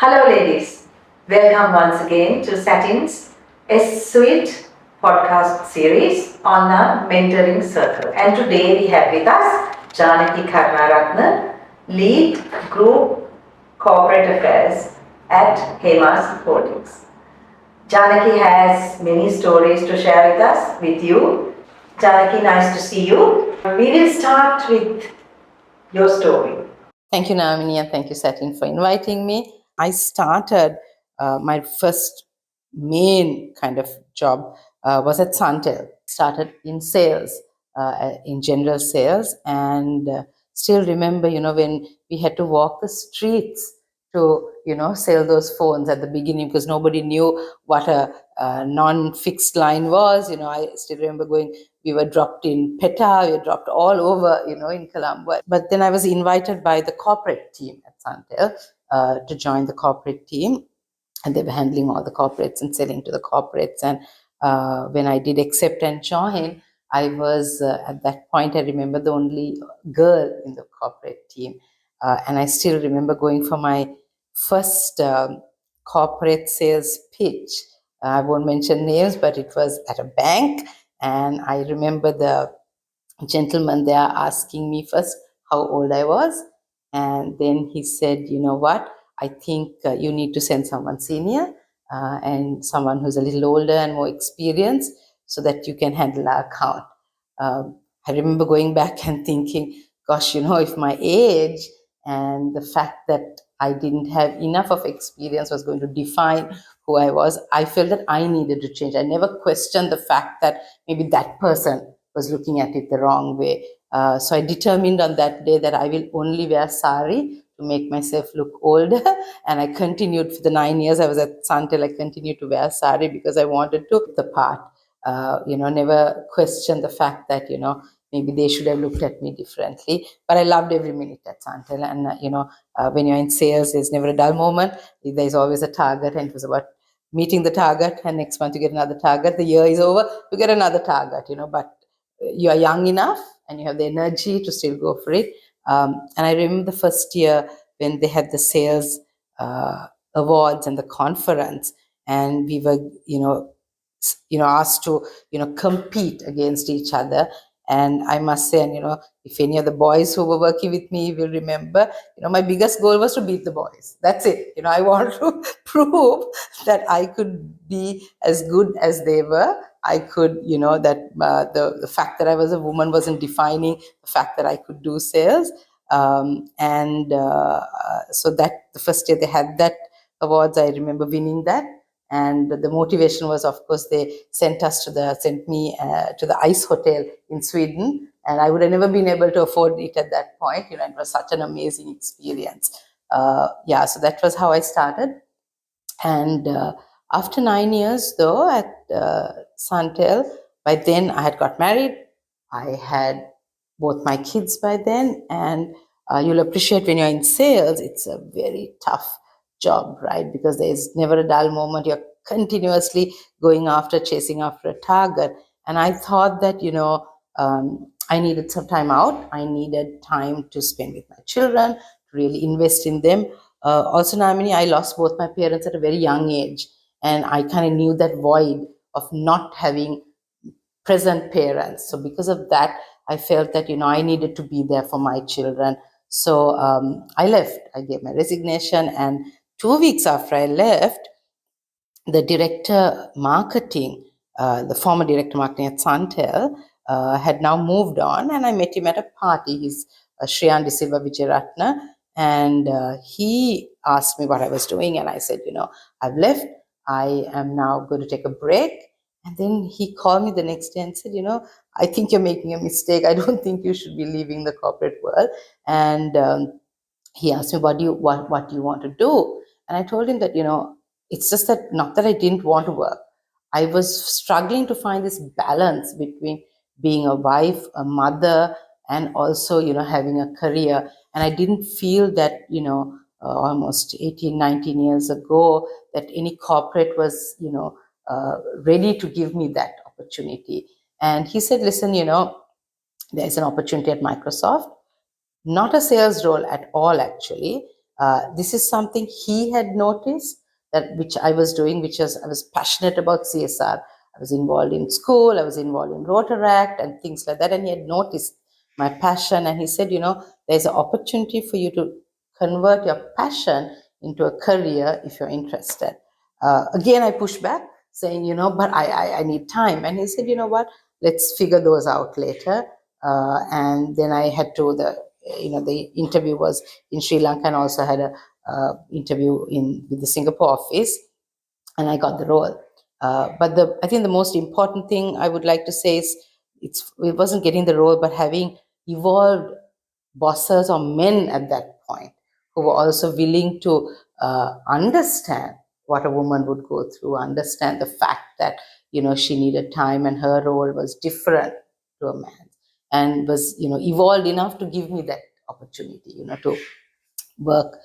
Hello, ladies. Welcome once again to Satyn's sweet podcast series on the mentoring circle. And today we have with us Janaki Karnaratne, lead group corporate affairs at Hema's Holdings. Janaki has many stories to share with us, with you. Janaki, nice to see you. We will start with your story. Thank you, Naomi, and thank you, Satyn, for inviting me. I started my first main kind of job was at Santel. Started in sales, in general sales, and still remember, when we had to walk the streets to, sell those phones at the beginning because nobody knew what a non-fixed line was. I still remember we were dropped in PETA, we were dropped all over, in Colombo. But then I was invited by the corporate team at Santel to join the corporate team. And they were handling all the corporates and selling to the corporates. And when I did accept and join, I was, at that point, I remember the only girl in the corporate team. And I still remember going for my first corporate sales pitch. I won't mention names, but it was at a bank. And I remember the gentleman there asking me first how old I was. And then he said, you know what, I think you need to send someone senior and someone who's a little older and more experienced so that you can handle our account. I remember going back and thinking, gosh, if my age and the fact that I didn't have enough of experience was going to define who I was, I felt that I needed to change. I never questioned the fact that maybe that person was looking at it the wrong way. So I determined on that day that I will only wear sari to make myself look older. And I continued for the 9 years I was at Santel. I continued to wear sari because I wanted to look the part. Never question the fact that, maybe they should have looked at me differently. But I loved every minute at Santel. And, when you're in sales, there's never a dull moment. There's always a target. And it was about meeting the target. And next month you get another target. The year is over, you get another target, but you are young enough and you have the energy to still go for it. And I remember the first year when they had the sales awards and the conference, and we were, asked to, compete against each other. And I must say, and if any of the boys who were working with me will remember, my biggest goal was to beat the boys. That's it. I want to prove that I could be as good as they were. I could, that the fact that I was a woman wasn't defining the fact that I could do sales. So that the first year they had that awards, I remember winning that. And the motivation was, of course, they sent me to the Ice Hotel in Sweden. And I would have never been able to afford it at that point. It was such an amazing experience. So that was how I started. And after 9 years, though, at Santel, by then I had got married. I had both my kids by then. And you'll appreciate when you're in sales, it's a very tough job, right? Because there's never a dull moment. You're continuously chasing after a target. And I thought that, I needed some time out. I needed time to spend with my children, to really invest in them. Also, Namini, I lost both my parents at a very young age. And I kind of knew that void of not having present parents. So because of that, I felt that, I needed to be there for my children. So I left. I gave my resignation. And 2 weeks after I left, the director marketing, the former director marketing at Santel, had now moved on. And I met him at a party. He's Shriyandi Silva Vijayaratna. And he asked me what I was doing. And I said, I've left. I am now going to take a break. And then he called me the next day and said, I think you're making a mistake. I don't think you should be leaving the corporate world. And he asked me, what do you want to do? And I told him that, it's just that not that I didn't want to work. I was struggling to find this balance between being a wife, a mother, and also, having a career. And I didn't feel that, almost 18, 19 years ago, that any corporate was, ready to give me that opportunity. And he said, listen, there's an opportunity at Microsoft, not a sales role at all, actually, This is something he had noticed, that which I was doing, which was I was passionate about CSR. I was involved in school, I was involved in Rotaract and things like that, and he had noticed my passion, and he said, there's an opportunity for you to convert your passion into a career if you're interested. Again, I pushed back, saying, but I need time. And he said, you know what, let's figure those out later. And then I had to, the interview was in Sri Lanka, and also had a interview with the Singapore office, and I got the role. But I think the most important thing I would like to say is it wasn't getting the role, but having evolved bosses or men at that point who were also willing to understand what a woman would go through, understand the fact that she needed time and her role was different to a man, and was evolved enough to give me that opportunity to work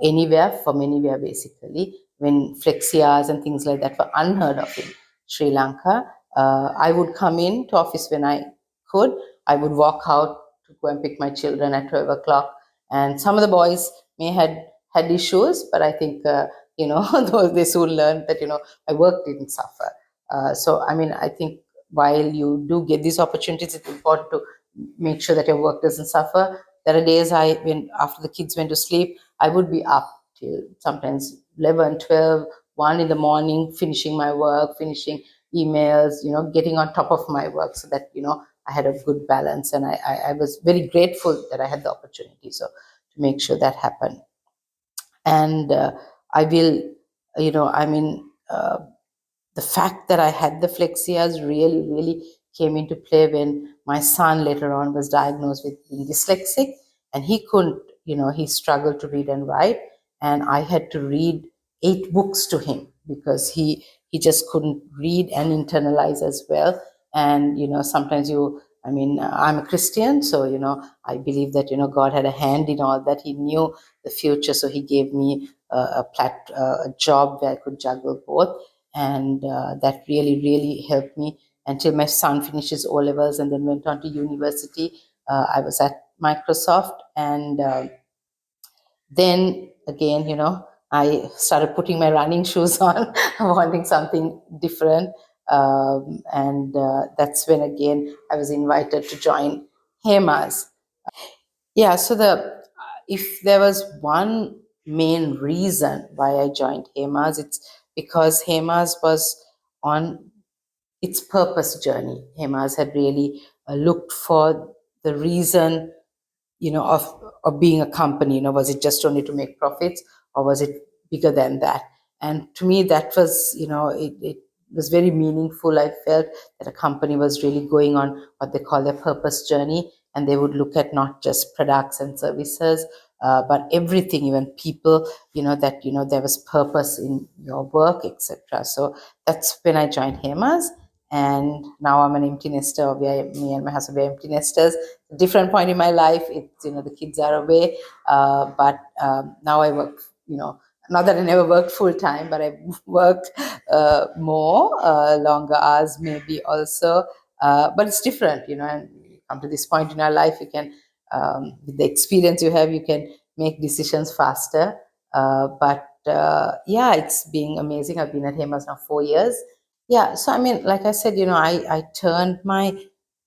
anywhere from anywhere, basically, when flexi hours and things like that were unheard of in Sri Lanka. I would come in to office when I could. I would walk out to go and pick my children at 12 o'clock. And some of the boys may had issues, but I think, those they soon learned that, my work didn't suffer. So, I mean, I think while you do get these opportunities, it's important to make sure that your work doesn't suffer. There are days when after the kids went to sleep, I would be up till sometimes 11, 12, 1 in the morning, finishing my work, finishing emails, getting on top of my work, so that, I had a good balance. And I was very grateful that I had the opportunity. So to make sure that happened. And I will, the fact that I had the flexias really, really came into play when my son later on was diagnosed with being dyslexic, and he couldn't, he struggled to read and write, and I had to read 8 books to him because he just couldn't read and internalize as well. And sometimes I'm a Christian, so I believe that God had a hand in all that. He knew the future, so he gave me a job where I could juggle both, and that really, really helped me until my son finished his O-levels and then went on to university. I was at Microsoft, and then again, I started putting my running shoes on, wanting something different. And that's when again I was invited to join HEMAS. Yeah, so if there was one main reason why I joined HEMAS, it's because HEMAS was on its purpose journey. HEMAS had really looked for the reason, of being a company. Was it just only to make profits, or was it bigger than that? And to me, that was, it was very meaningful. I felt that a company was really going on what they call their purpose journey, and they would look at not just products and services, but everything, even people, that there was purpose in your work, etc. So that's when I joined HEMAS. And now I'm an empty nester. Me and my husband are empty nesters. Different point in my life. It's, the kids are away, but now I work. Not that I never worked full time, but I worked more, longer hours, maybe also. But it's different, And you come to this point in our life, you can, with the experience you have, you can make decisions faster. But yeah, it's been amazing. I've been at HEMAS now 4 years. Yeah, so like I said, I turned my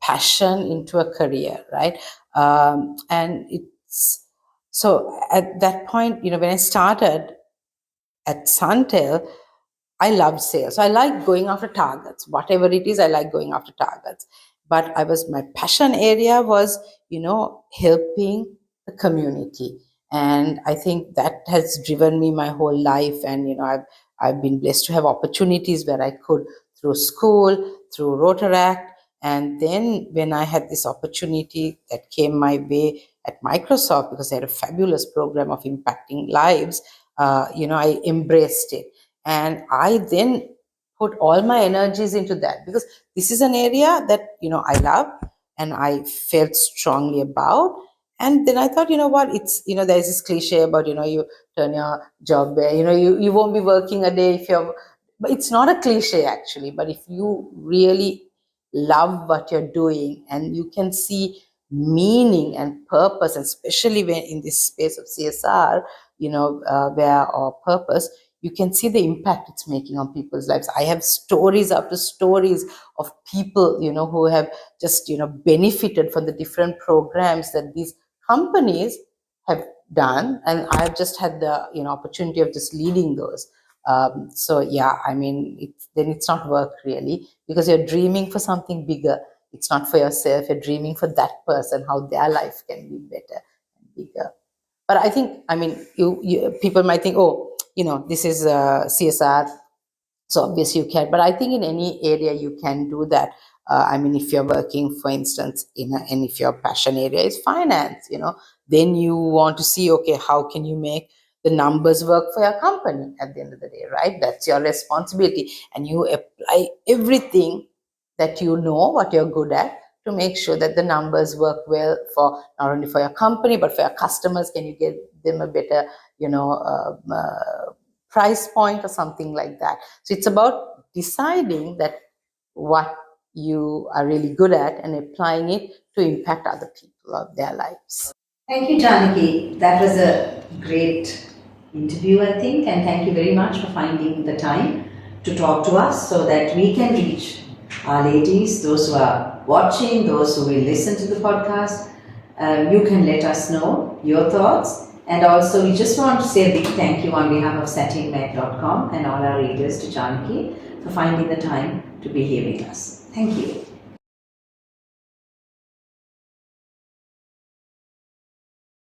passion into a career, right? And it's so at that point, when I started at Suntel, I loved sales. I like going after targets. Whatever it is, I like going after targets. But my passion area was, helping the community. And I think that has driven me my whole life. And, I've been blessed to have opportunities where I could, through school, through Rotaract. And then when I had this opportunity that came my way at Microsoft, because they had a fabulous program of impacting lives, I embraced it. And I then put all my energies into that, because this is an area that, I love and I felt strongly about. And then I thought, what, it's, there's this cliche about, you turn your job where, you won't be working a day if you're, but it's not a cliche actually. But if you really love what you're doing and you can see meaning and purpose, and especially when in this space of CSR, where our purpose, you can see the impact it's making on people's lives. I have stories after stories of people, who have just, benefited from the different programs that these companies have done, and I've just had the, opportunity of just leading those. So yeah, I mean, it's not work really, because you're dreaming for something bigger. It's not for yourself. You're dreaming for that person, how their life can be better and bigger. But I think, I mean, people might think, oh, this is CSR, so obviously you can. But I think in any area you can do that. I mean, if you're working, for instance, and if your passion area is finance, then you want to see, okay, how can you make the numbers work for your company at the end of the day, right? That's your responsibility. And you apply everything that you know what you're good at to make sure that the numbers work well for not only for your company but for your customers. Can you get them a better, price point or something like that? So it's about deciding that what you are really good at and applying it to impact other people of their lives. Thank you, Janaki. That was a great interview, I think, and thank you very much for finding the time to talk to us so that we can reach our ladies, those who are watching, those who will listen to the podcast. You can let us know your thoughts. And also, we just want to say a big thank you on behalf of satynmed.com and all our readers to Janaki for finding the time to be here with us. Thank you.